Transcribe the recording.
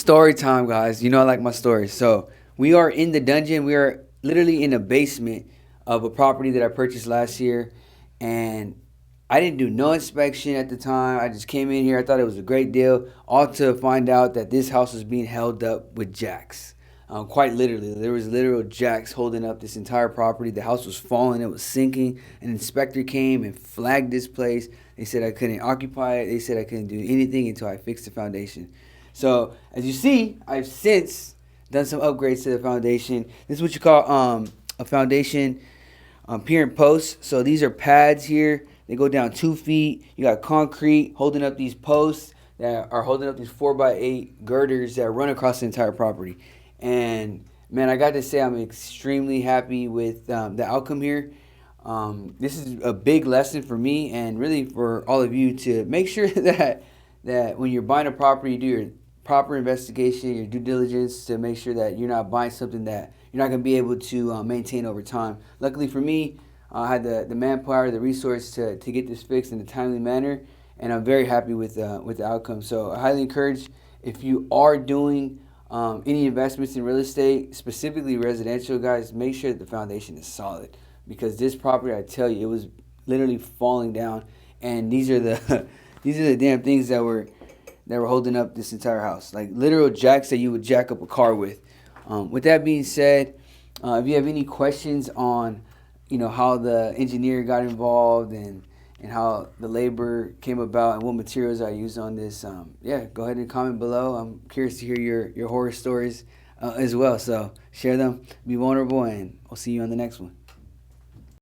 Story time, guys. You know I like my stories. So we are in the dungeon. We are literally in the basement of a property that I purchased last year, and I didn't do no inspection at the time. I just came in here. I thought it was a great deal, all to find out that this house was being held up with jacks. Quite literally, there was literal jacks holding up this entire property. The house was falling. It was sinking. An inspector came and flagged this place. They said I couldn't occupy it. They said I couldn't do anything until I fixed the foundation. So as you see, I've since done some upgrades to the foundation. This is what you call a foundation pier and post. So these are pads here. They go down 2 feet. You got concrete holding up these posts that are holding up these 4x8 girders that run across the entire property. And man, I got to say I'm extremely happy with the outcome here. This is a big lesson for me and really for all of you to make sure that when you're buying a property, you do your proper investigation, your due diligence to make sure that you're not buying something that you're not going to be able to maintain over time. Luckily for me, I had the manpower, the resource to get this fixed in a timely manner, and I'm very happy with the outcome. So I highly encourage, if you are doing any investments in real estate, specifically residential, guys, make sure that the foundation is solid, because this property, I tell you, it was literally falling down, and these are the these are the damn things that were holding up this entire house, like literal jacks that you would jack up a car with. With that being said, if you have any questions on, how the engineer got involved and how the labor came about and what materials I used on this, yeah, go ahead and comment below. I'm curious to hear your horror stories as well. So share them, be vulnerable, and I'll see you on the next one.